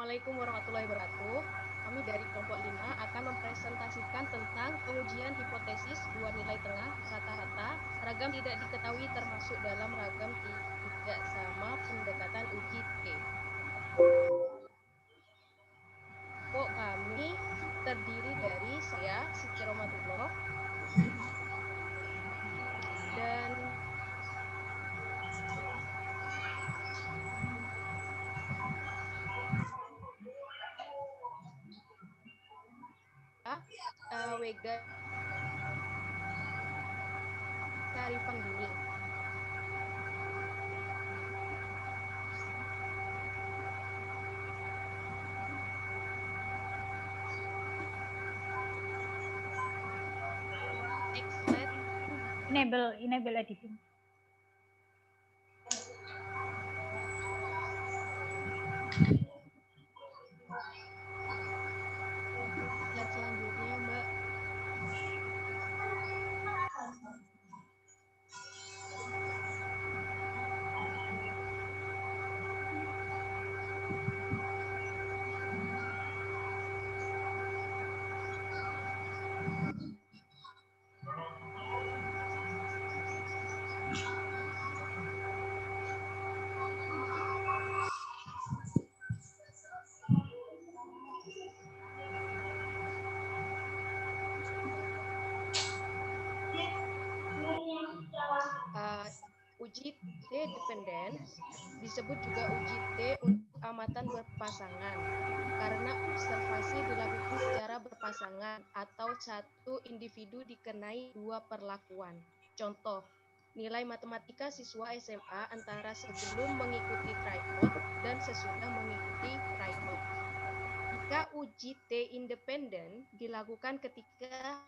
Assalamualaikum warahmatullahi wabarakatuh. Kami dari kelompok 5 akan mempresentasikan tentang pengujian hipotesis dua nilai tengah rata-rata ragam tidak diketahui termasuk dalam ragam tidak sama pendekatan uji T. Kelompok kami terdiri dari saya, Siti Romatullah, dan Wega Sarifan Dini. Next slide. Enable editing. Slide selanjutnya, Mbak. Uji T dependen disebut juga uji T untuk amatan berpasangan karena observasi dilakukan secara berpasangan atau satu individu dikenai dua perlakuan. Contoh, nilai matematika siswa SMA antara sebelum mengikuti tryout dan sesudah mengikuti tryout. Jika uji T independen dilakukan ketika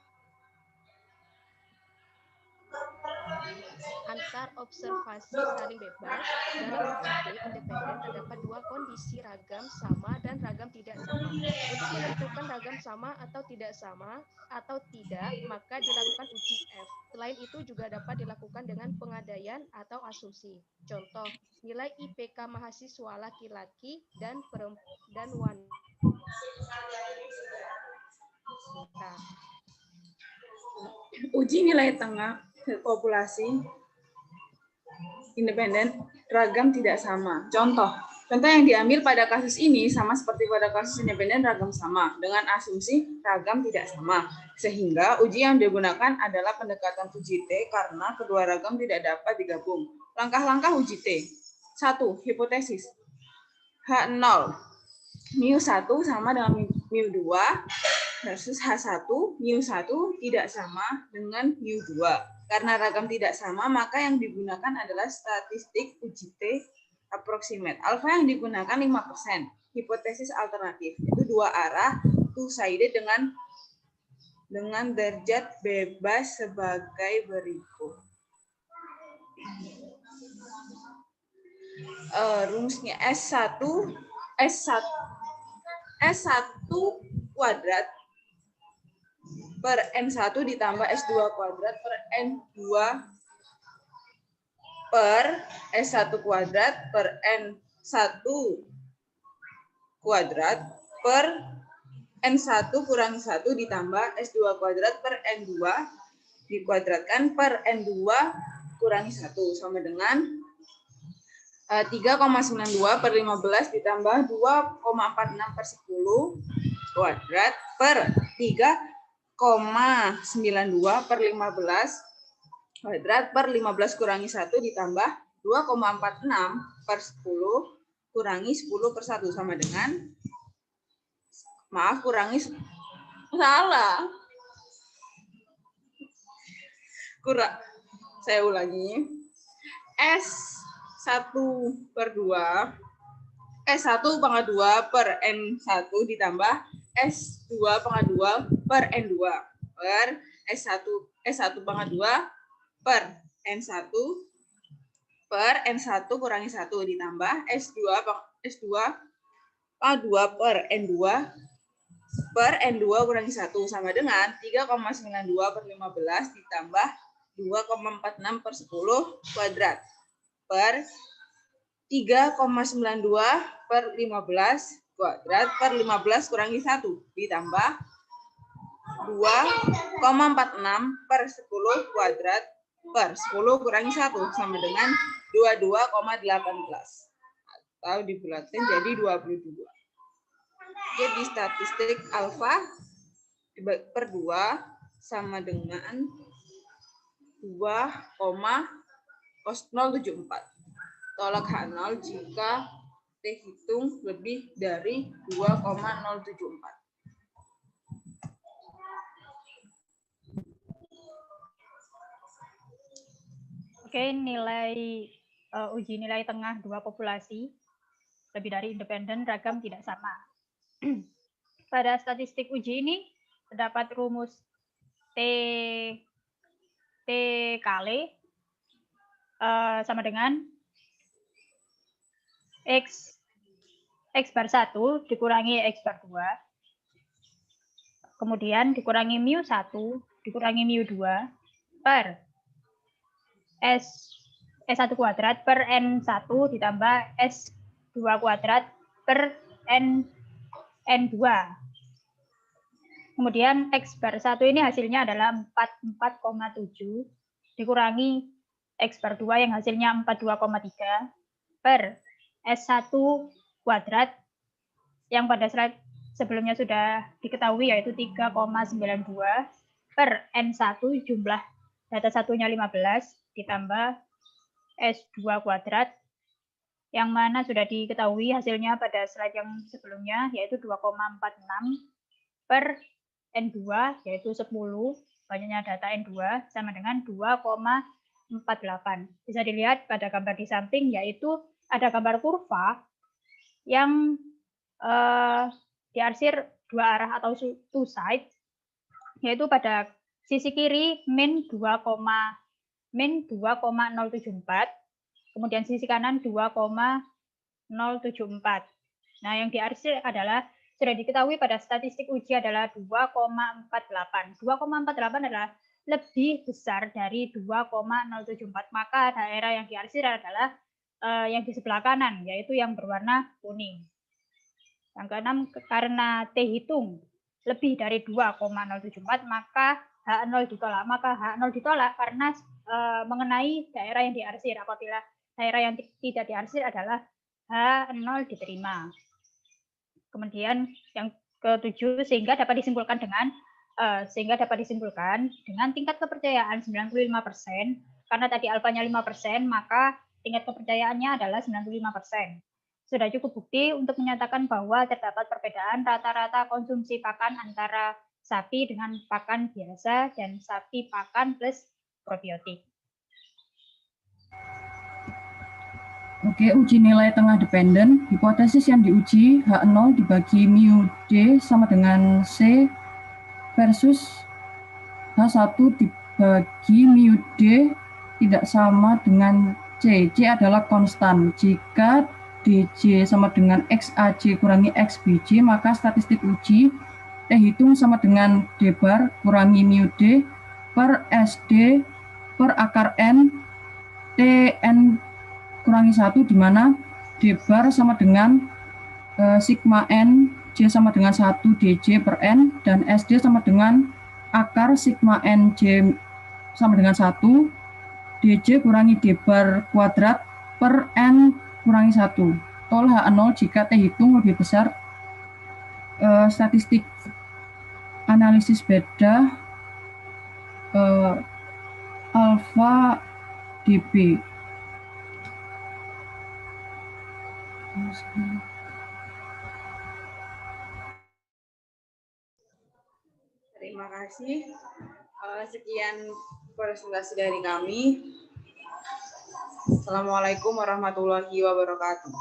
antar observasi saling bebas, dalam uji T independen terdapat dua kondisi ragam sama dan ragam tidak sama. Untuk menentukan ragam sama atau tidak, maka dilakukan uji F. Selain itu juga dapat dilakukan dengan pengadaian atau asumsi. Contoh, nilai IPK mahasiswa laki-laki dan wanita. Uji nilai tengah populasi independen ragam tidak sama. Contoh yang diambil pada kasus ini sama seperti pada kasus independen ragam sama dengan asumsi ragam tidak sama. Sehingga uji yang digunakan adalah pendekatan uji T karena kedua ragam tidak dapat digabung. Langkah-langkah uji T. 1. Hipotesis. H0 μ1 sama dengan μ2 versus H1 μ1 tidak sama dengan μ2. Karena ragam tidak sama, maka yang digunakan adalah statistik uji T approximate. Alfa yang digunakan 5%. Hipotesis alternatif itu dua arah, two-sided dengan derajat bebas sebagai berikut. Rumusnya S1 kuadrat per N1 ditambah S2 kuadrat per N2 per S1 kuadrat per N1 kuadrat per N1 kurangi 1 ditambah S2 kuadrat per N2 dikuadratkan per N2 kurangi 1 sama dengan 3,92 per 15 ditambah 2,46 per 10 kuadrat per 3,92 per 15 kuadrat per 15 kurangi 1 ditambah 2,46 per 10 kurangi 10 per 1 sama dengan saya ulangi. S1 per 2 S1 2 per N1 ditambah S2 2 per N2 per S1 2 per N1 per N1 kurangi 1 ditambah S2 2 per N2 per N2 kurangi 1 sama dengan 3,92 per 15 ditambah 2,46 per 10 kuadrat per 3,92 per 15 kuadrat per 15 kurangi 1 ditambah 2,46 per 10 kuadrat per 10 kurangi 1 sama dengan 22,18 atau dibulatkan jadi 22. Jadi statistik alfa dibagi per 2 sama dengan 2,074. Tolak H0 jika T hitung lebih dari 2,074. Oke, nilai uji nilai tengah dua populasi lebih dari independen ragam tidak sama. Pada statistik uji ini terdapat rumus T kali sama dengan X bar 1 dikurangi X bar 2, kemudian dikurangi mu 1 dikurangi mu 2 per S1 kuadrat per N1 ditambah S2 kuadrat per N2. Kemudian X bar 1 ini hasilnya adalah 44,7 dikurangi X bar 2 yang hasilnya 42,3 per S1 kuadrat yang pada slide sebelumnya sudah diketahui yaitu 3,92 per N1 jumlah data satunya 15 ditambah S2 kuadrat yang mana sudah diketahui hasilnya pada slide yang sebelumnya yaitu 2,46 per N2 yaitu 10 banyaknya data N2 sama dengan 2,48. Bisa dilihat pada gambar di samping yaitu ada gambar kurva yang diarsir dua arah atau two side yaitu pada sisi kiri min 2,074, kemudian sisi kanan 2,074. Nah, yang diarsir adalah sudah diketahui pada statistik uji adalah 2,48. 2,48 adalah lebih besar dari 2,074. Maka daerah yang diarsir adalah yang di sebelah kanan, yaitu yang berwarna kuning. Yang keenam, karena T hitung lebih dari 2,074, maka H0 ditolak. Maka H0 ditolak karena mengenai daerah yang diarsir. Apabila daerah yang tidak diarsir adalah H0 diterima. Kemudian yang ketujuh, sehingga dapat disimpulkan dengan tingkat kepercayaan 95%. Karena tadi alfanya 5%, maka tingkat kepercayaannya adalah 95%. Sudah cukup bukti untuk menyatakan bahwa terdapat perbedaan rata-rata konsumsi pakan antara sapi dengan pakan biasa dan sapi pakan plus probiotik. Oke, uji nilai tengah dependen. Hipotesis yang diuji H0 dibagi mu D sama dengan C versus H1 dibagi mu D tidak sama dengan C. C adalah konstan. Jika DJ sama dengan XAJ kurangi XBJ, maka statistik uji T hitung sama dengan D bar kurangi mu D per SD per akar N TN kurangi 1, di mana D bar sama dengan sigma N J sama dengan 1 DJ per N dan SD sama dengan akar sigma N J sama dengan 1 DJ kurangi D bar kuadrat per N kurangi 1. Tol H0 jika T hitung lebih besar. Statistik analisis beda alfa DB. Terima kasih. Sekian presentasi dari kami. Assalamualaikum warahmatullahi wabarakatuh.